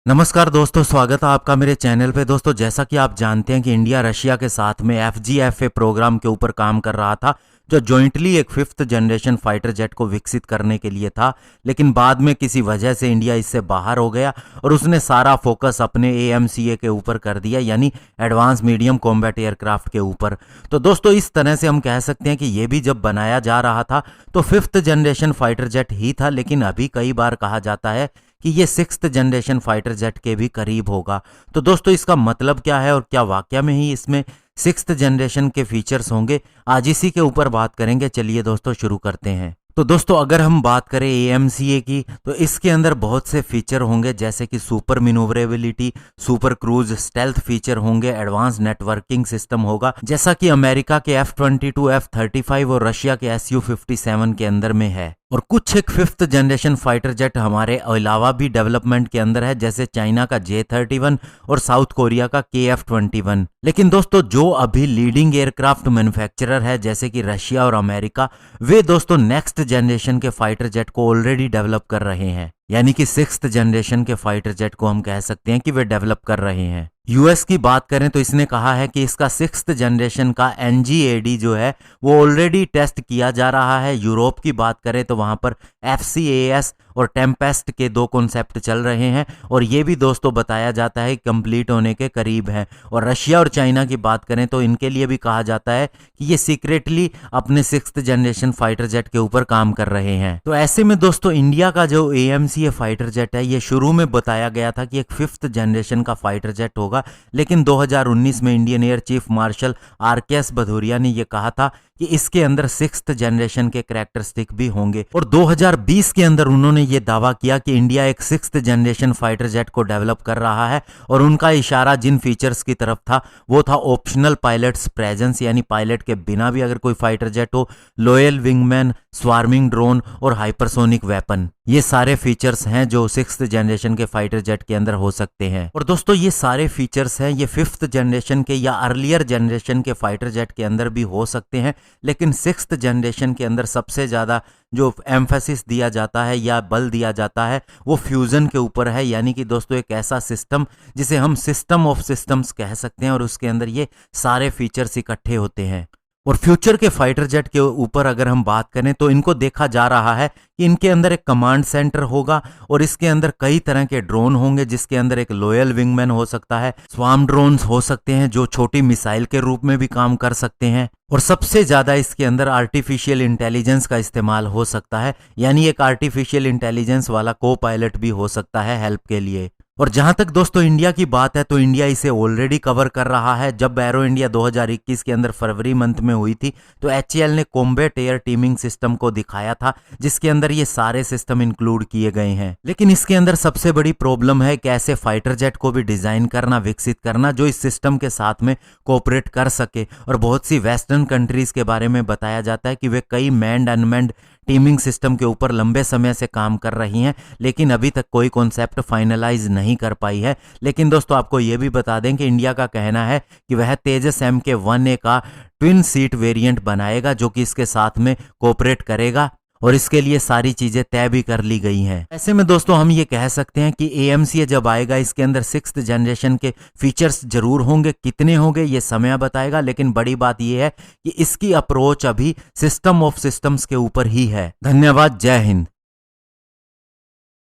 नमस्कार दोस्तों, स्वागत है आपका मेरे चैनल पे। दोस्तों, जैसा कि आप जानते हैं कि इंडिया रशिया के साथ में FGFA प्रोग्राम के ऊपर काम कर रहा था, जो जॉइंटली एक फिफ्थ जनरेशन फाइटर जेट को विकसित करने के लिए था। लेकिन बाद में किसी वजह से इंडिया इससे बाहर हो गया और उसने सारा फोकस अपने AMCA के ऊपर कर दिया, यानी एडवांस मीडियम कॉम्बैट एयरक्राफ्ट के ऊपर। तो दोस्तों, इस तरह से हम कह सकते हैं कि ये भी जब बनाया जा रहा था तो फिफ्थ जनरेशन फाइटर जेट ही था, लेकिन अभी कई बार कहा जाता है कि ये सिक्स्थ जनरेशन फाइटर जेट के भी करीब होगा। तो दोस्तों, इसका मतलब क्या है और क्या वाकया में ही इसमें सिक्स्थ जनरेशन के फीचर्स होंगे, आज इसी के ऊपर बात करेंगे। चलिए दोस्तों, शुरू करते हैं। तो दोस्तों, अगर हम बात करें AMCA की, तो इसके अंदर बहुत से फीचर होंगे, जैसे कि super manoeuvrability, super cruise, stealth feature होंगे, एडवांस नेटवर्किंग सिस्टम होगा, जैसा कि अमेरिका के F-22, F-35 और रशिया के Su-57 के अंदर में है। और कुछ एक फिफ्थ जनरेशन फाइटर जेट हमारे अलावा भी डेवलपमेंट के अंदर है, जैसे चाइना का J-31 और साउथ कोरिया का KF-21। लेकिन दोस्तों, जो अभी लीडिंग एयरक्राफ्ट मैन्युफैक्चरर है, जैसे कि रशिया और अमेरिका, वे दोस्तों नेक्स्ट जनरेशन के फाइटर जेट को ऑलरेडी डेवलप कर रहे हैं, यानी कि सिक्स्थ जनरेशन के फाइटर जेट को हम कह सकते हैं कि वे डेवलप कर रहे हैं। यूएस की बात करें तो इसने कहा है कि इसका सिक्स्थ जनरेशन का NGAD जो है वो ऑलरेडी टेस्ट किया जा रहा है। यूरोप की बात करें तो वहां पर FCAS और टेम्पेस्ट के दो कॉन्सेप्ट चल रहे हैं और ये भी दोस्तों बताया जाता है कंप्लीट होने के करीब हैं। और रशिया और चाइना की बात करें तो इनके लिए भी कहा जाता है कि ये सीक्रेटली अपने सिक्स्थ जनरेशन फाइटर जेट के ऊपर काम कर रहे हैं। तो ऐसे में दोस्तों, इंडिया का जो AMCA फाइटर जेट है, ये शुरू में बताया गया था कि एक फिफ्थ जनरेशन का फाइटर जेट होगा, लेकिन 2019 में Indian air chief marshal RKS Bhadauria ने यह कहा था कि इसके अंदर सिक्स्थ जनरेशन के कैरेक्टरिस्टिक भी होंगे। और 2020 के अंदर उन्होंने ये दावा किया कि इंडिया एक सिक्स्थ जनरेशन फाइटर जेट को डेवलप कर रहा है। और उनका इशारा जिन फीचर्स की तरफ था वो था ऑप्शनल पायलट्स प्रेजेंस, यानी पायलट के बिना भी अगर कोई फाइटर जेट हो, लॉयल विंगमैन, स्वार्मिंग ड्रोन और हाइपरसोनिक वेपन। ये सारे फीचर्स हैं जो सिक्स्थ जनरेशन के फाइटर जेट के अंदर हो सकते हैं। और दोस्तों, ये सारे फीचर्स हैं, ये फिफ्थ जनरेशन के या अर्लियर जनरेशन के फाइटर जेट के अंदर भी हो सकते हैं, लेकिन सिक्स्थ जनरेशन के अंदर सबसे ज़्यादा जो एम्फेसिस दिया जाता है या बल दिया जाता है वो फ्यूज़न के ऊपर है। यानी कि दोस्तों, एक ऐसा सिस्टम जिसे हम सिस्टम ऑफ सिस्टम्स कह सकते हैं और उसके अंदर ये सारे फीचर्स इकट्ठे होते हैं। और फ्यूचर के फाइटर जेट के ऊपर अगर हम बात करें तो इनको देखा जा रहा है कि इनके अंदर एक कमांड सेंटर होगा और इसके अंदर कई तरह के ड्रोन होंगे, जिसके अंदर एक लॉयल विंगमैन हो सकता है, स्वार्म ड्रोन्स हो सकते हैं जो छोटी मिसाइल के रूप में भी काम कर सकते हैं, और सबसे ज्यादा इसके अंदर आर्टिफिशियल इंटेलिजेंस का इस्तेमाल हो सकता है, यानी एक आर्टिफिशियल इंटेलिजेंस वाला को पायलट भी हो सकता है हेल्प के लिए। और जहां तक दोस्तों इंडिया की बात है तो इंडिया इसे ऑलरेडी कवर कर रहा है। जब एरो इंडिया 2021 के अंदर फरवरी मंथ में हुई थी तो HAL ने कॉम्बैट एयर टीमिंग सिस्टम को दिखाया था, जिसके अंदर ये सारे सिस्टम इंक्लूड किए गए हैं। लेकिन इसके अंदर सबसे बड़ी प्रॉब्लम है कि ऐसे फाइटर जेट को भी डिजाइन करना, विकसित करना जो इस सिस्टम के साथ में कोऑपरेट कर सके। और बहुत सी वेस्टर्न कंट्रीज के बारे में बताया जाता है कि वे कई मैन्ड अनमैन्ड टीमिंग सिस्टम के ऊपर लंबे समय से काम कर रही हैं, लेकिन अभी तक कोई कॉन्सेप्ट फाइनलाइज नहीं कर पाई है। लेकिन दोस्तों, आपको यह भी बता दें कि इंडिया का कहना है कि वह तेजस MK-1A का ट्विन सीट वेरिएंट बनाएगा, जो कि इसके साथ में कोऑपरेट करेगा और इसके लिए सारी चीजें तय भी कर ली गई हैं। ऐसे में दोस्तों, हम ये कह सकते हैं कि AMCA जब आएगा इसके अंदर सिक्स्थ जनरेशन के फीचर्स जरूर होंगे, कितने होंगे ये समय बताएगा, लेकिन बड़ी बात यह है कि इसकी अप्रोच अभी सिस्टम ऑफ सिस्टम्स के ऊपर ही है। धन्यवाद, जय हिंद।